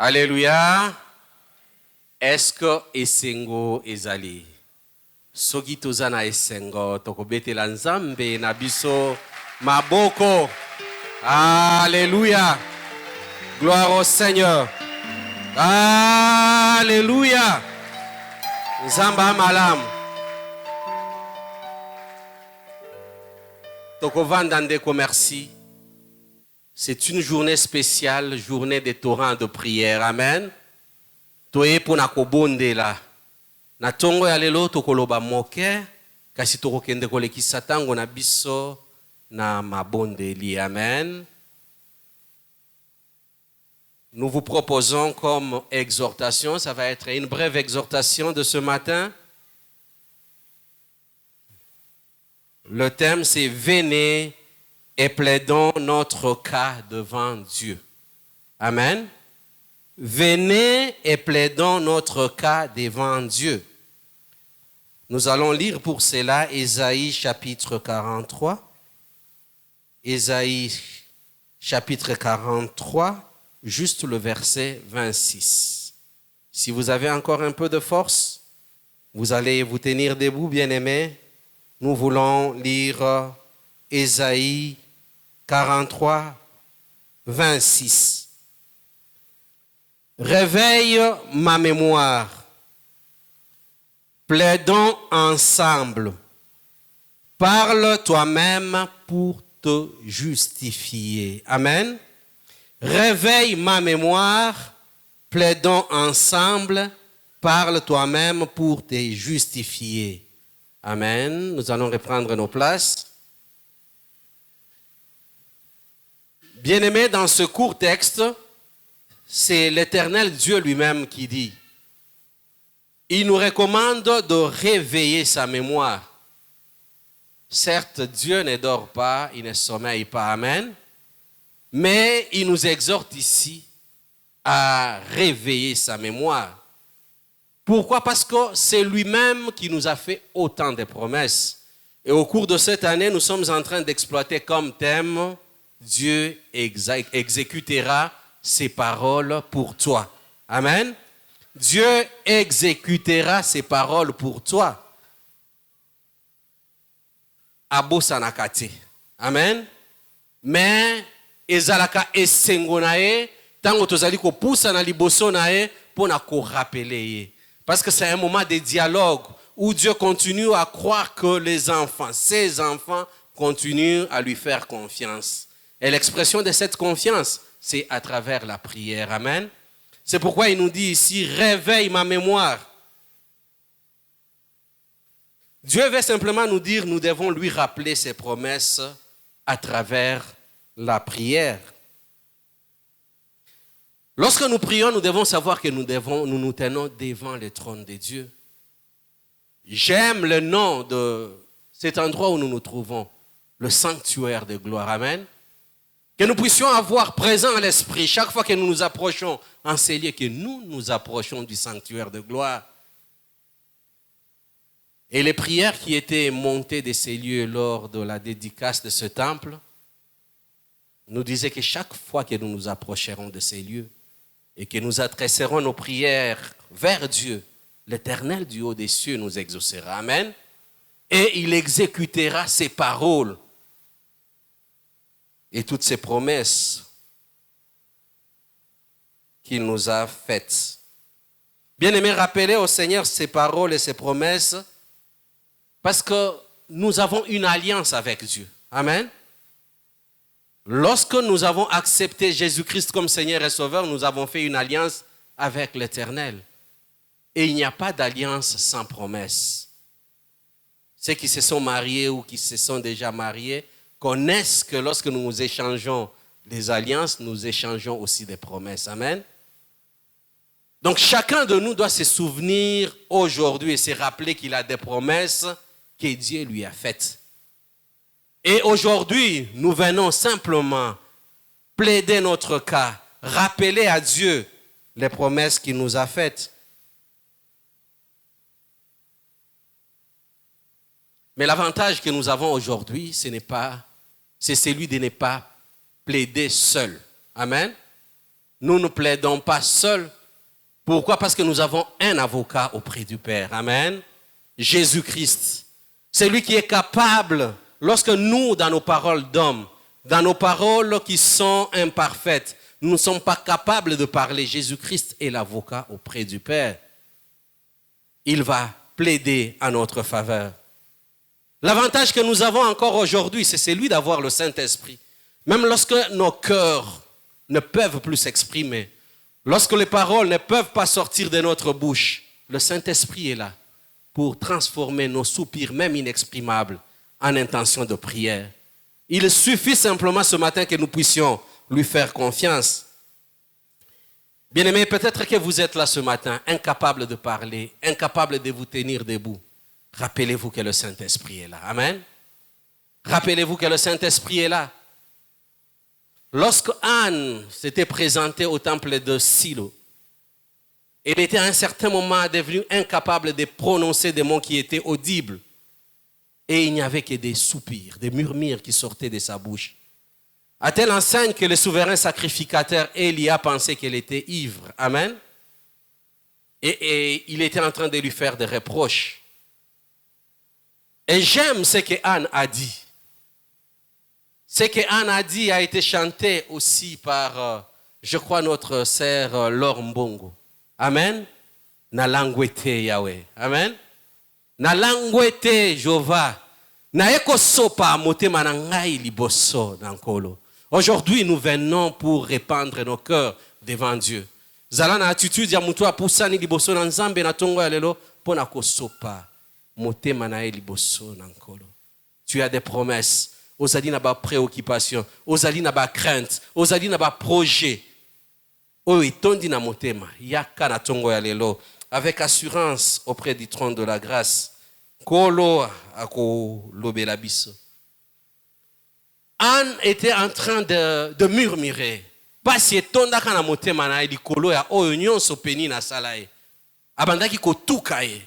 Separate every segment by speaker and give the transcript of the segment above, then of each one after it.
Speaker 1: Alléluia. Est-ce que esengo ezali? Soki toza na esengo tokobetela nzambe na biso maboko. Alléluia. Gloire au Seigneur. Alléluia. Nzamba malamu. Tokovanda ndeko merci. C'est une journée spéciale, journée des torrents de prière. Amen. Toye pona kobondela. Na tongo ya lelo tokoloba moke kasi tokokende kolekisa tango na biso na mabondeli. Amen. Nous vous proposons comme exhortation, ça va être une brève exhortation de ce matin. Le thème c'est venez et plaidons notre cas devant Dieu. Amen. Venez et plaidons notre cas devant Dieu. Nous allons lire pour cela Ésaïe chapitre 43. Ésaïe chapitre 43, juste le verset 26. Si vous avez encore un peu de force, vous allez vous tenir debout, bien-aimés. Nous voulons lire Ésaïe 43, 26. Réveille ma mémoire, plaidons ensemble, parle toi-même pour te justifier. Amen. Réveille ma mémoire, plaidons ensemble, parle toi-même pour te justifier. Amen. Nous allons reprendre nos places. Bien-aimés, dans ce court texte, c'est l'Éternel Dieu lui-même qui dit. Il nous recommande de réveiller sa mémoire. Certes, Dieu ne dort pas, il ne sommeille pas, amen. Mais il nous exhorte ici à réveiller sa mémoire. Pourquoi? Parce que c'est lui-même qui nous a fait autant de promesses. Et au cours de cette année, nous sommes en train d'exploiter comme thème Dieu exécutera ses paroles pour toi. Amen. Dieu exécutera ses paroles pour toi. Abosanakate. Amen. Mais ezalaka esengo na ye tango tozali ko poussa na liboso na ye pona ko rappeler ye. Parce que c'est un moment de dialogue où Dieu continue à croire que les enfants, ses enfants continuent à lui faire confiance. Et l'expression de cette confiance, c'est à travers la prière. Amen. C'est pourquoi il nous dit ici, réveille ma mémoire. Dieu veut simplement nous dire, nous devons lui rappeler ses promesses à travers la prière. Lorsque nous prions, nous devons savoir que nous nous tenons devant le trône de Dieu. J'aime le nom de cet endroit où nous nous trouvons, le sanctuaire de gloire. Amen. Que nous puissions avoir présent à l'esprit, chaque fois que nous nous approchons en ces lieux, que nous nous approchons du sanctuaire de gloire. Et les prières qui étaient montées de ces lieux lors de la dédicace de ce temple nous disaient que chaque fois que nous nous approcherons de ces lieux et que nous adresserons nos prières vers Dieu, l'Éternel du haut des cieux nous exaucera. Amen. Et il exécutera ses paroles et toutes ces promesses qu'il nous a faites. Bien-aimés, rappelez au Seigneur ses paroles et ses promesses parce que nous avons une alliance avec Dieu. Amen. Lorsque nous avons accepté Jésus-Christ comme Seigneur et Sauveur, nous avons fait une alliance avec l'Éternel. Et il n'y a pas d'alliance sans promesse. Ceux qui se sont mariés ou qui se sont déjà mariés connaissent que lorsque nous échangeons des alliances, nous échangeons aussi des promesses. Amen. Donc chacun de nous doit se souvenir aujourd'hui et se rappeler qu'il a des promesses que Dieu lui a faites. Et aujourd'hui, nous venons simplement plaider notre cas, rappeler à Dieu les promesses qu'il nous a faites. Mais l'avantage que nous avons aujourd'hui, c'est celui de ne pas plaider seul. Amen. Nous ne plaidons pas seuls. Pourquoi? Parce que nous avons un avocat auprès du Père. Amen. Jésus-Christ. C'est lui qui est capable, lorsque nous, dans nos paroles d'hommes, dans nos paroles qui sont imparfaites, nous ne sommes pas capables de parler. Jésus-Christ est l'avocat auprès du Père. Il va plaider en notre faveur. L'avantage que nous avons encore aujourd'hui, c'est celui d'avoir le Saint-Esprit. Même lorsque nos cœurs ne peuvent plus s'exprimer, lorsque les paroles ne peuvent pas sortir de notre bouche, le Saint-Esprit est là pour transformer nos soupirs, même inexprimables, en intention de prière. Il suffit simplement ce matin que nous puissions lui faire confiance. Bien-aimés, peut-être que vous êtes là ce matin, incapable de parler, incapable de vous tenir debout. Rappelez-vous que le Saint-Esprit est là. Amen. Rappelez-vous que le Saint-Esprit est là. Lorsque Anne s'était présentée au temple de Silo, elle était à un certain moment devenue incapable de prononcer des mots qui étaient audibles. Et il n'y avait que des soupirs, des murmures qui sortaient de sa bouche. À telle enseigne que le souverain sacrificateur Élie a pensé qu'elle était ivre. Amen. Et il était en train de lui faire des reproches. Et j'aime ce que Anne a dit. Ce que Anne a dit a été chanté aussi par, je crois, notre sœur Laure Mbongo. Amen. Na langwete Yahweh. Amen. Na langwete Jova. Na eko sopa motema na ngai liboso nankolo. Aujourd'hui, nous venons pour répandre nos cœurs devant Dieu. Zala na attitude ya mutu apusani liboso na nzambe na tongo ya lelo pona ko sopa motema na liboso nankolo. Tu as des promesses. Ozali na ba préoccupation, ozali na ba crainte, ozali na ba projet. Oh, itondi na motema, yaka na tongo ya lelo, avec assurance auprès du trône de la grâce. Kolo ako lobela biso. Anne était en train de murmurer. Pasi etonda kana motema na likolo ya oyo nyonso Penina salae. Abandaki kotuka ye.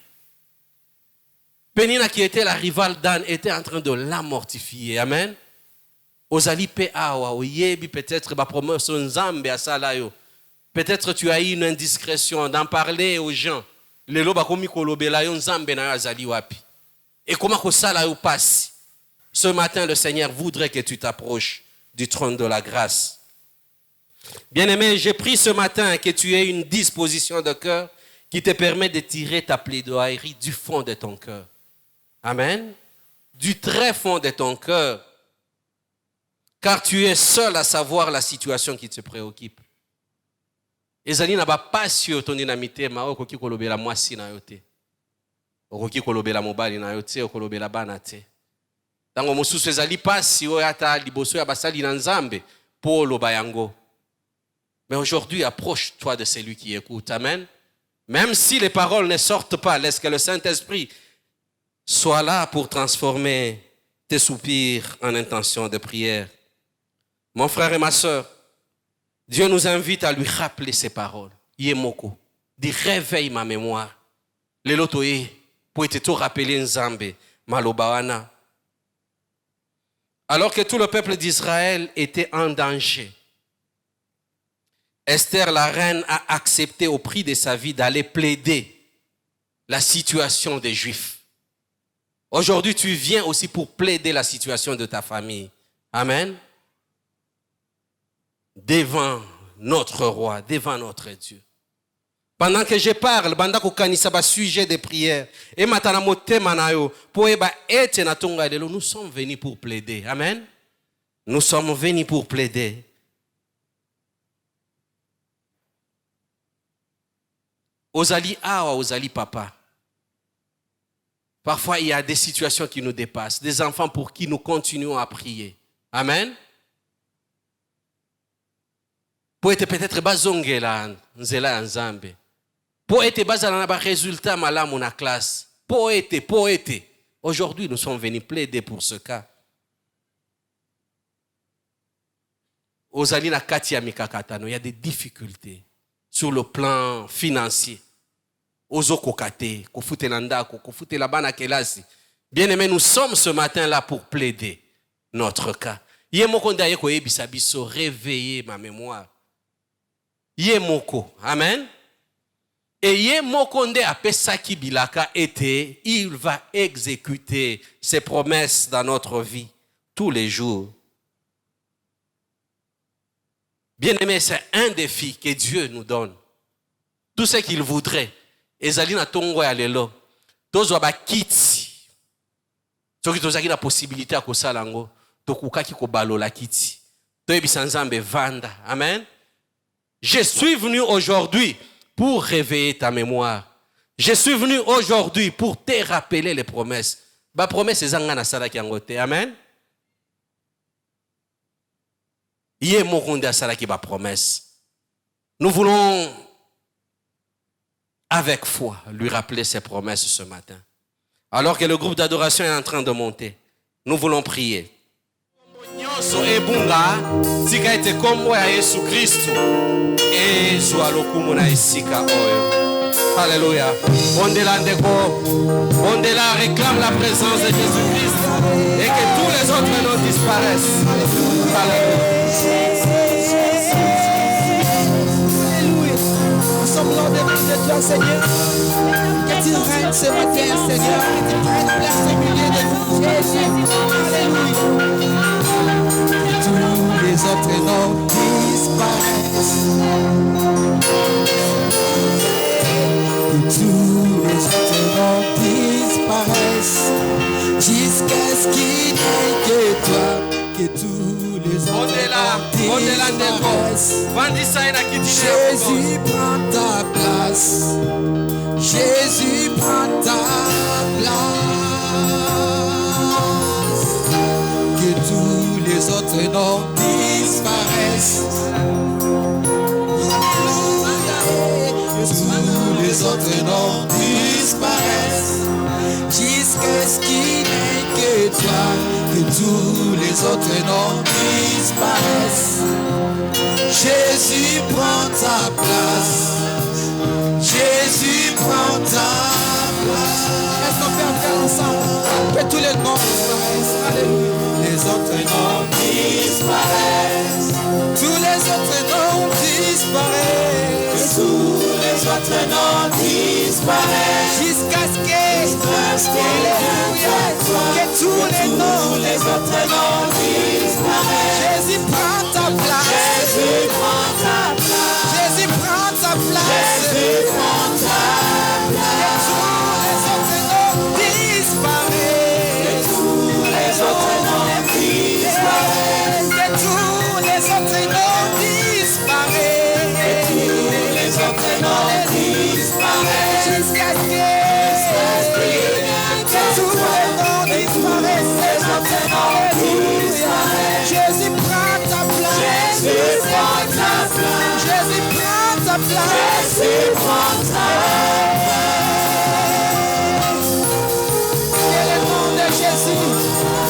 Speaker 1: Penina qui était la rivale d'Anne était en train de la mortifier. Amen. Ozali pe awa oyebi peut-être ba promotion nzambe asala yo. Peut-être tu as eu une indiscrétion d'en parler aux gens. Lelo bakomi kolobela yo nzambe na azali wapi. Et comment ko sala yo passe. Ce matin le Seigneur voudrait que tu t'approches du trône de la grâce. Bien-aimé, j'ai pris ce matin que tu aies une disposition de cœur qui te permet de tirer ta plaidoirie du fond de ton cœur. Amen. Du très fond de ton cœur. Car tu es seul à savoir la situation qui te préoccupe. Ezali na ba pasi otondi na mitema okoki kolobela mwasi na yo te. Okoki kolobela mobali na yo te, okolobela bana te. Tango mosusu ezali pasi oyo ata liboso ya basali na nzambe po loba yango. Mais aujourd'hui, approche-toi de celui qui écoute. Amen. Même si les paroles ne sortent pas, laisse que le Saint-Esprit soit là pour transformer tes soupirs en intention de prière. Mon frère et ma sœur, Dieu nous invite à lui rappeler ces paroles. Yemoko, dit réveille ma mémoire. Le lotoye, pour te tout rappeler Nzambe, Malobawana. Alors que tout le peuple d'Israël était en danger, Esther, la reine, a accepté au prix de sa vie d'aller plaider la situation des Juifs. Aujourd'hui, tu viens aussi pour plaider la situation de ta famille. Amen. Devant notre roi, devant notre Dieu. Pendant que je parle, banda ko kanisa ba sujet de prière, et matana motema na yo, po eba ete na tonga lelo, nous sommes venus pour plaider. Amen. Nous sommes venus pour plaider. Ozali awa, ozali papa. Parfois, il y a des situations qui nous dépassent, des enfants pour qui nous continuons à prier. Amen. Pour être peut-être bazongela nzela nzambe. Pour être bazala na ba résultat malamu na classe. Pour être. Aujourd'hui, nous sommes venus plaider pour ce cas. Ozali na kati ya mikakatano, il y a des difficultés sur le plan financier. Ozo kokate, kofute nandako, kofute la bana kelasi. Bien-aimés, nous sommes ce matin là pour plaider notre cas. Yemo konda yeko ebisa biso réveiller ma mémoire. Ye moko. Amen. Et ye moko nde apesaki bilaka ete, il va exécuter ses promesses dans notre vie tous les jours. Bien-aimé, c'est un défi que Dieu nous donne. Tout ce qu'il voudrait. Ezali na tongo ya lelo. Tozwa ba kiti. Soki tozaki na possibilité ya kosala ngo, tokukaki kobalola kiti. Toyebisa Nzambe vanda. Amen. Je suis venu aujourd'hui pour réveiller ta mémoire. Je suis venu aujourd'hui pour te rappeler les promesses. Ba promesse ezanga na salaki yango te. Amen. Yé mokonde asalaki ba promesse. Nous voulons avec foi lui rappeler ses promesses ce matin. Alors que le groupe d'adoration est en train de monter, nous voulons prier. Nyonso ebunga tika ete kombo ya Yesu Kristo ezwa lokumu na esika oyo. Alléluia. Bondela ndeko, bondela réclame la présence de Jésus-Christ et que tous les autres noms disparaissent. Alléluia.
Speaker 2: Nous sommes l'ordonnance de toi, Seigneur. Que tu règnes ce matin, Seigneur. Que tu prennes place au milieu de nous, Jésus. Alléluia. Que tous les autres noms disparaissent. Que tous les autres noms disparaissent. Jusqu'à ce qu'il n'y ait que toi. Que tous les autres noms disparaissent. Jésus prend ta place. Jésus prend ta place. Que tous les autres noms disparaissent. Que tous les autres noms disparaissent. Jusqu'à ce qu'il n'y ait que toi. Que tous les autres noms disparaissent. Jésus prend ta place. Jésus prend ta place. Est-ce qu'on peut faire ensemble? Que tous les noms disparaissent. Alléluia. Les autres noms disparaissent. Tous les autres noms disparaissent. Tous les autres noms disparaissent. Jusqu'à ce que tous les noms, les autres noms disparaissent. Jésus prend ta place. Jésus prend ta place. Jésus prend ta place. Jésus prend ta place. Que tous les autres noms disparaissent. Que tous les autres noms disparaissent. Que tous les autres noms disparaissent. Jusqu'à ce que tous les noms disparaissent. Les autres noms disparaissent. Jésus prend ta place. Jésus prend ta place. Jésus prend ta place. Jésus prend ta place. Que le nom de Jésus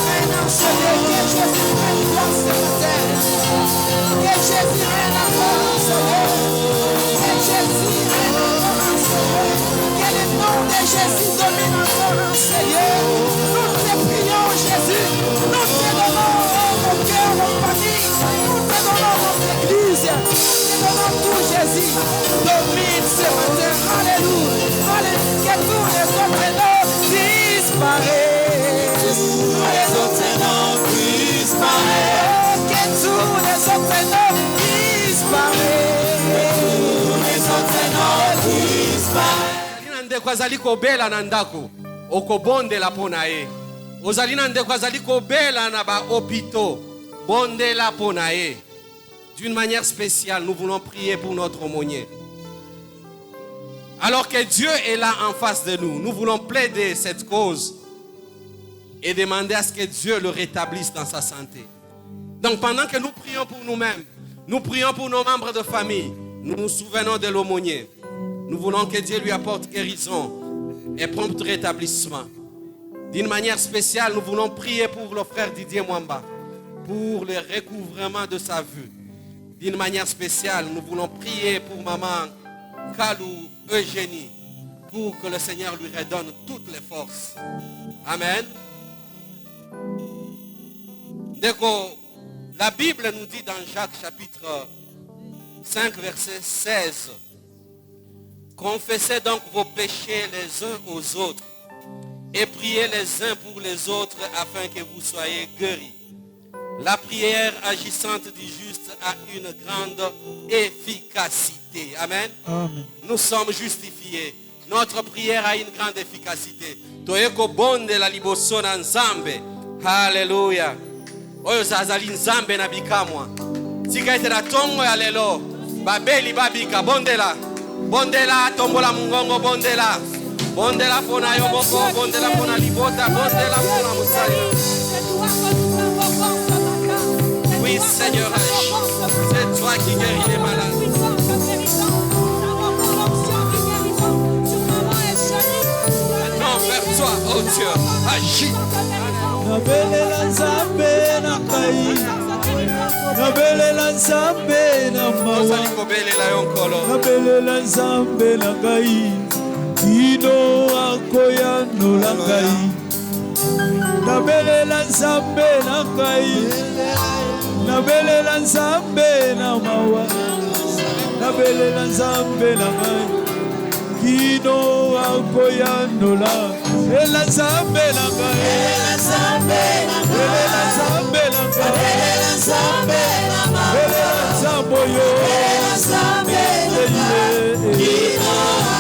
Speaker 2: règne en ce lieu. Que Jésus prenne place ce matin. Que Jésus règne encore en ce lieu. Que Jésus règne encore en ce lieu. Que le nom de Jésus domine encore en ce lieu. Nous te prions, Jésus. Nous te donnons nos cœurs, nos familles. Nous te donnons notre église. Nous te donnons tout, Jésus. Domine ce matin. Alléluia. Alléluia. Que tous les autres noms disparaissent. Tous les autres noms disparaissent. Que tous les autres noms disparaissent. Tous les autres noms disparaissent.
Speaker 1: Ndeko azali kobela na ndako okobondela pona ye. Ozali na ndeko azali kobela na ba hôpitaux bondela pona ye. D'une manière spéciale, nous voulons prier pour notre aumônier. Alors que Dieu est là en face de nous, nous voulons plaider cette cause et demander à ce que Dieu le rétablisse dans sa santé. Donc pendant que nous prions pour nous-mêmes, nous prions pour nos membres de famille, nous nous souvenons de l'aumônier. Nous voulons que Dieu lui apporte guérison et prompt rétablissement. D'une manière spéciale, nous voulons prier pour le frère Didier Mwamba, pour le recouvrement de sa vue. D'une manière spéciale, nous voulons prier pour maman Kalou Eugénie, pour que le Seigneur lui redonne toutes les forces. Amen. Donc, la Bible nous dit dans Jacques chapitre 5, verset 16. Confessez donc vos péchés les uns aux autres et priez les uns pour les autres afin que vous soyez guéris. La prière agissante du juste a une grande efficacité. Amen.
Speaker 2: Amen.
Speaker 1: Nous sommes justifiés. Notre prière a une grande efficacité. Toyeko bonde la liboso na nzambe. Hallelujah. Oyo zazali nzambe na bikamwa. Tika ete na tongo ya lelo. Babeli babika bondela. Bondela tombola mungongo bondela. Bondela pona yoboko, bondela pona libota, bondela pona musali. Oui Seigneur, c'est toi qui guéris les malades. Non, vers toi, oh Dieu, agis.
Speaker 2: Nabelela nzambe na kai. Nabelela nzambe na mawa. Nabelela nzambe na kai. Ino akoya no la kai. Nabelela nzambe na kai. Nabelela nzambe na mawa. Nabelela nzambe na kai. Ino akoya no la. Ela nzambe na kai. Ela nzambe na kai. Ela nzambe na kai. Ela nzambe na mawa. Ela nzambo yo. Ela nzambe na kai. Ino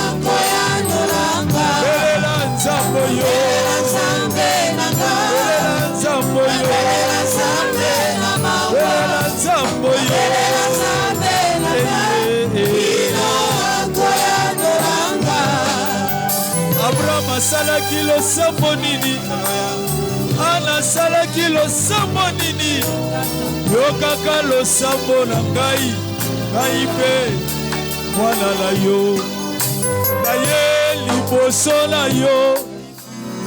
Speaker 2: akoya no la kai. Ela nzambo yo. Ela nzambe na kai. Ela nzambo yo. Ela nzambe na mawa. Ela nzambo yo. Ela nzambe na kai. Ino akoya no la kai. Abraham asalaki losambo nini? Ana asalaki losambo nini? Yokaka losambo na ngai. Ngai mpe mwana na yo. Na ye liboso na yo.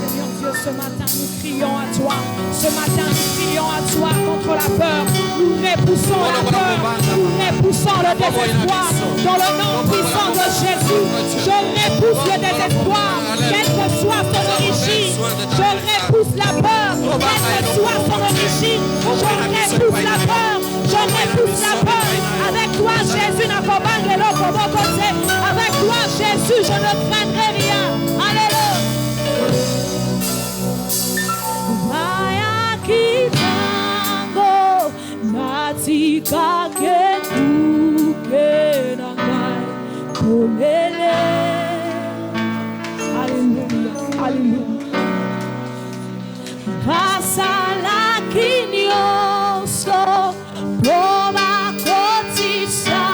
Speaker 3: Seigneur Dieu, ce matin nous crions à toi. Ce matin nous crions à toi contre la peur. Nous repoussons la peur. Nous repoussons le désespoir. Dans le nom puissant de Jésus, je repousse le désespoir. Quelle que soit son origine, je repousse la peur. Quelle que soit son origine, je repousse la peur. Je repousse la peur. Avec toi, Jésus, n'a pas de l'autre pour mon côté. Avec toi, Jésus, je ne craindrai rien. Alléluia. Vaya kitambo natika ketuke nangai kolele. Alléluia, alléluia. Pasala kinyoso poma kotisa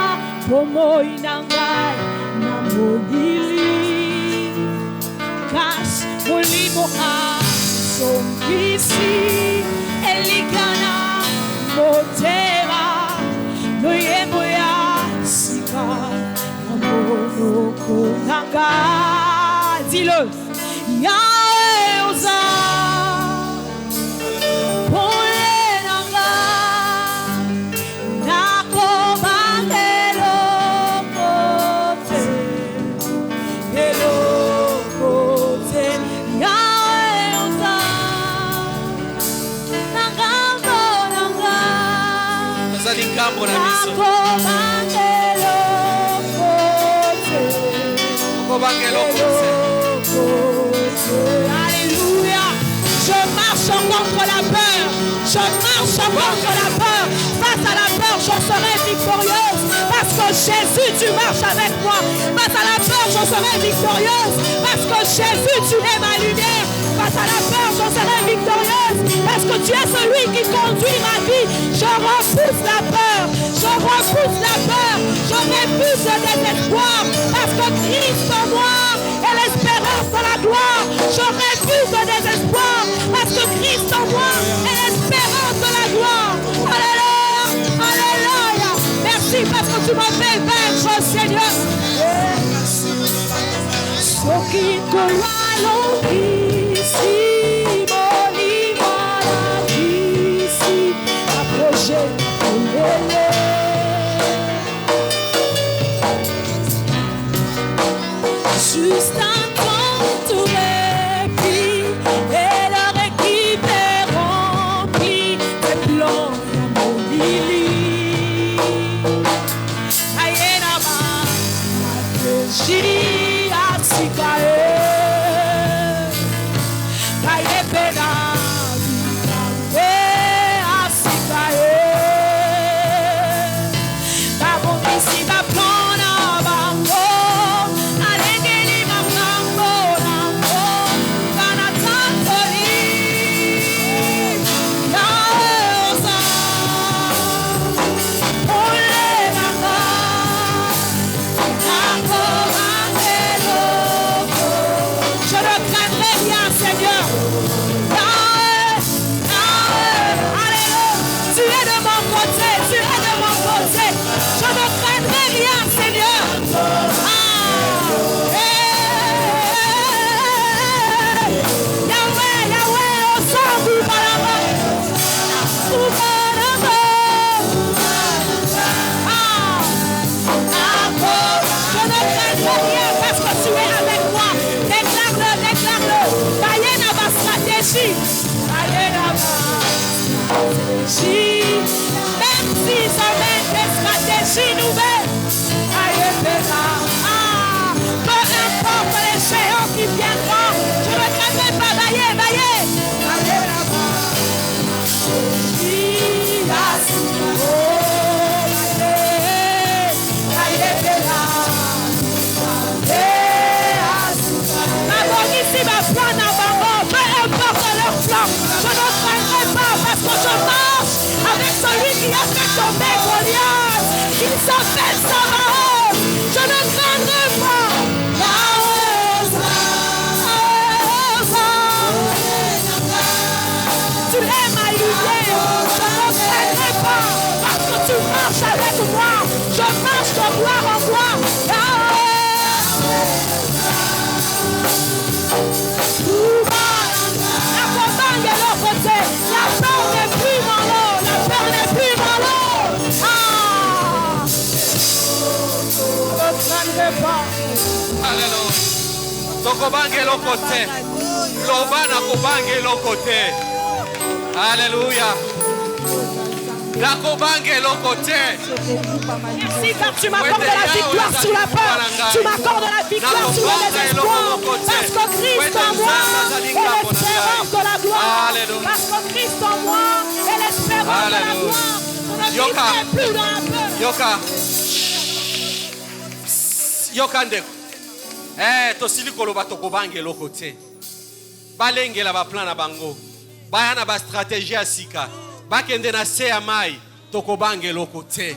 Speaker 3: pomo inangai na modili kas molimo sompisi elikana motera noyemo ya sika amono konanga. Dis-le. Yahweh osa polenanga nakobangelo kote elokote. Yahweh osa nakobanganga nakobangelo kote. Alléluia. Je marche contre la peur. Je marche contre la peur. Face à la peur, je serai victorieuse. Parce que Jésus, tu marches avec moi. Face à la peur, je serai victorieuse. Parce que Jésus, tu es ma lumière. Face à la peur, je serai victorieuse. Parce que tu es celui qui conduit ma vie. Je repousse la peur. Je repousse la peur. Je refuse le désespoir. Parce que Christ en moi est l'espérance de la gloire. Je refuse le désespoir. Parce que Christ en moi est l'espérance de la gloire. Alléluia. Alléluia. Merci parce que tu m'as fait vaincre, Seigneur. Ce qui te juste un temps tout répit et leur équipe est remplie des plans d'harmonie. tomber Goliath. Il s'appelle Sabaoth. Je ne craindrai pas. Tu es ma lumière. Je ne craindrai pas. Parce que tu marches avec moi. Je marche de gloire en gloire. La montagne est l'autre côté. La peur n'est plus dans l'eau. La peur n'est plus dans l'eau. Ne craindrai pas.
Speaker 1: Alléluia. Tokobange lokote. Lobana kobange lokote. Alléluia. Merci
Speaker 3: car tu m'accordes la victoire sur la peur. Tu m'accordes la victoire sur le désespoir. Parce que Christ en moi est l'espérance de la gloire. Parce que Christ en moi est l'espérance de la gloire. Je ne vivrai plus dans la peur.
Speaker 1: Yoka ndeko. Tosili koloba tokobange lokote. Balengela ba plan na bango. Baya na ba stratégie asika. Bakende na se ya mai tokobange lokote.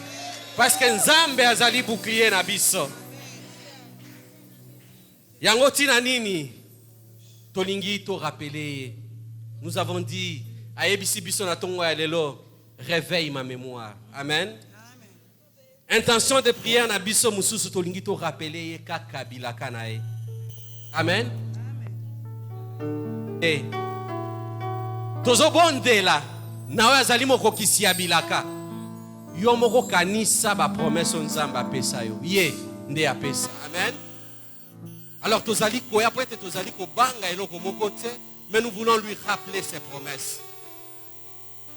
Speaker 1: Parce que Nzambe azali bouclier na biso. Yango tina nini? Tolingi to rappeler. Nous avons dit ayebisi biso na tongo ya lelo, réveille ma mémoire. Amen. Intention de prière na biso mususu tolingi to rappeler kaka bilaka na e. Amen. Et tozo bondela na oyo azali mokokisi ya bilaka. Yo moko kanisa ba promesse Nzambe apesa yo. Ye nde apesa. Amen. Alors tozali koya po ete tozali ko banga eloko moko te, mais nous voulons lui rappeler ses promesses.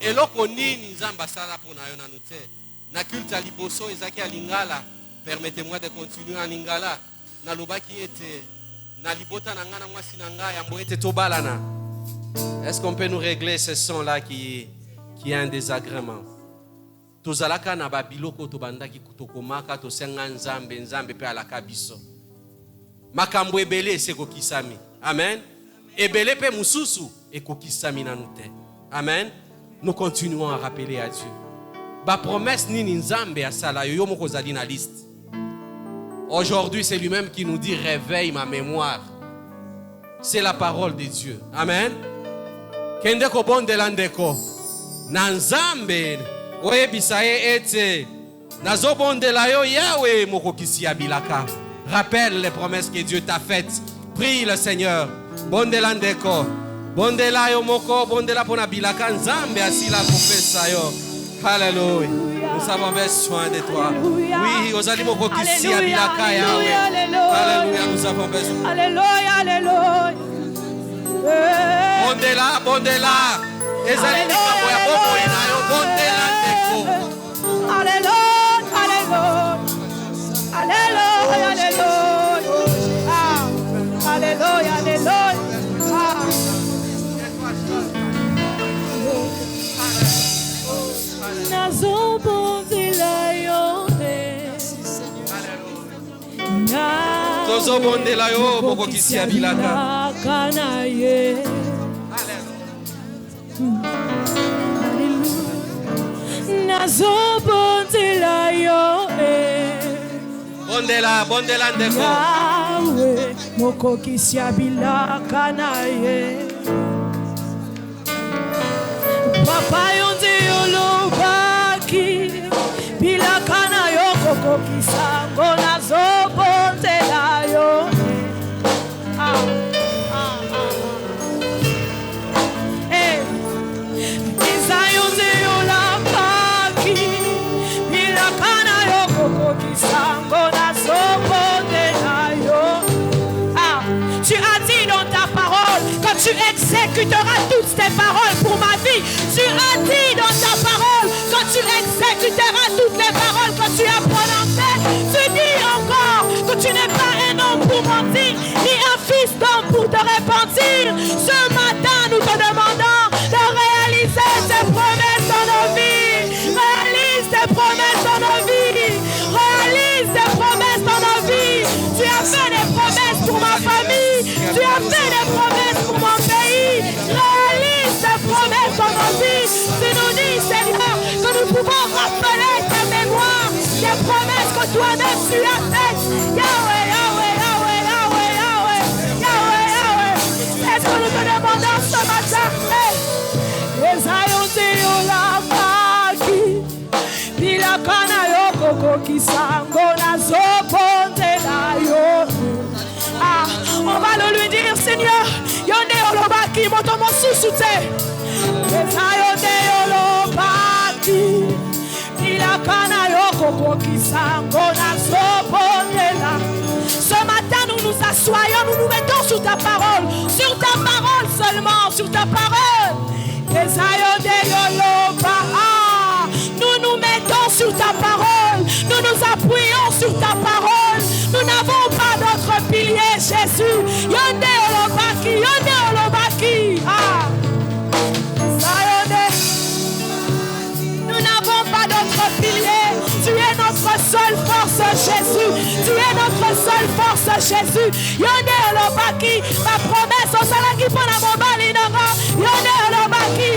Speaker 1: Eloko nini Nzambe asala po na yo na nute. Na culte ya liboso ezaki ya lingala. Permettez-moi de continuer en lingala. Na lobaki ete na libota na ngana mwasi na nga ya mboete tobalana. Est-ce qu'on peut nous régler ce son là qui est un désagrément? Tozalaka na babiloko to bandaki kutokomaka to senga Nzambe pe alaka biso. Makambo ebele sekokisami. Amen. Ebele pe mususu ekokisami na nute. Amen. Nous continuons à rappeler à Dieu. Ba promesse nini Nzambe asala yo moko zali na liste. Aujourd'hui, c'est lui-même qui nous dit réveille ma mémoire. C'est la parole de Dieu. Amen. Kende ko bondela ndeko. Na Nzambe oyebisa ye ete nazo bondela yo Yahweh mokokisi ya bilaka. Rappelle les promesses que Dieu t'a faites. Prie le Seigneur. Bondela ndeko. Bondela yo moko, bondela pona bilaka Nzambe asila kopesa yo. Alléluia. Nous avons besoin de toi. Oui, ozali mokokisi ya bilaka Yahweh. Alléluia, nous avons besoin.
Speaker 3: Alléluia, alléluia.
Speaker 1: Bondela, bondela. Ezali likambo ya bomoi na yo, bondela ndeko.
Speaker 3: Alléluia, alléluia. Alléluia, alléluia. Ah, alléluia, alléluia. Ah. Nazo bondela yo.
Speaker 1: Tozo bondela yo mokokisi ya bilaka.
Speaker 3: Nazo bondela yo.
Speaker 1: Bondela, bondela ndeko.
Speaker 3: Yahweh mokokisi ya bilaka na ye. Papa yondi yolobaki bilaka na yo kokokisa ngo nazo bondela yo. Isa yondi yolobaki bilaka na yo kokokisa ngo nazo bondela yo. Tu as dit dans ta parole que tu exécuteras toutes tes paroles pour ma vie. Tu as dit dans ta parole que tu exécuteras toutes les paroles que tu as prononcées. Tu dis encore que tu n'es pas un homme pour mentir, ni un fils d'homme pour te repentir. Ce matin, nous te demandons de réaliser tes promesses dans nos vies. Réalise tes promesses dans nos vies. Réalise tes promesses dans nos vies. Tu as fait des promesses pour ma famille. Tu as fait des promesses pour mon pays. Réalise tes promesses dans nos vies. Tu nous dis, Seigneur, que nous pouvons rappeler que toi-même tu as fait. Yahweh, Yahweh, Yahweh, Yahweh, Yahweh, Yahweh, Yahweh. Est-ce que nous te demandons ce matin? Les aïeux la maki, bila kana yoko kisango na zoponte na yo. Ah, on va le lui dire, Seigneur, yonde olobaki motomo susute. Les aïeux olobaki, bila kana yoko kisango na zoponte na. Ce matin, nous nous assoyons, nous nous mettons sur ta parole seulement, sur ta parole. Nous nous mettons sur ta parole, nous nous appuyons sur ta parole. Nous n'avons pas d'autre pilier, Jésus. Yonde olobaki, yonde olobaki. Ah. Nous n'avons pas d'autre pilier. Tu es notre seule force, Jésus. Tu es notre seule force, Jésus. Yonde olobaki. Ma promesse au salaki pour la mobali nanga. Yonde olobaki.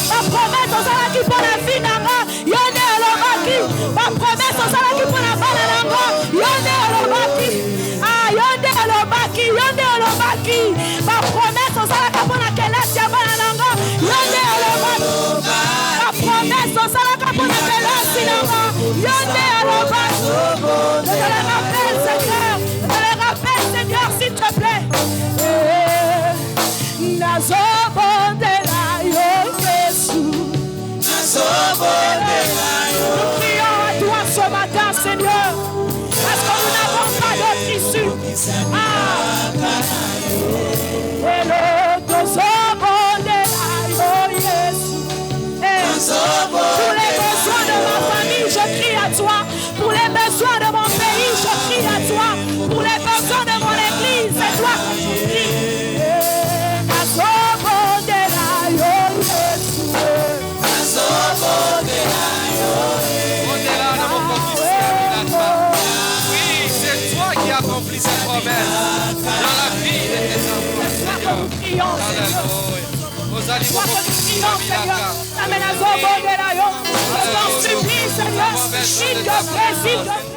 Speaker 3: Ma promesse au salaki pour la vie nanga. Yonde olobaki. Ma promesse au salaki pour la bala nanga. Yonde olobaki. Yonde olobaki. Yonde olobaki. Ma promesse au salaki pour la kelasi ya bala nanga. Yonde olobaki. Ma promesse au salaki pour la kelasi nanga. Yonde olobaki. Je te le rappelle, Seigneur. Je te le rappelle, Seigneur, s'il te plaît. Nous prions à toi ce matin, Seigneur, parce que nous n'avons pas d'autre issue. Pour les besoins de ma famille, je crie à toi. Pour les besoins de mon pays, je crie à toi. Pour les besoins de mon église, c'est toi que je crie.
Speaker 1: Oui, c'est toi qui accomplis cette promesse dans la vie de tes enfants, Seigneur. Alléluia.
Speaker 3: Toi que nous prions, Seigneur. Amen. Je t'en supplie, Seigneur. S'il te plaît, s'il te plaît.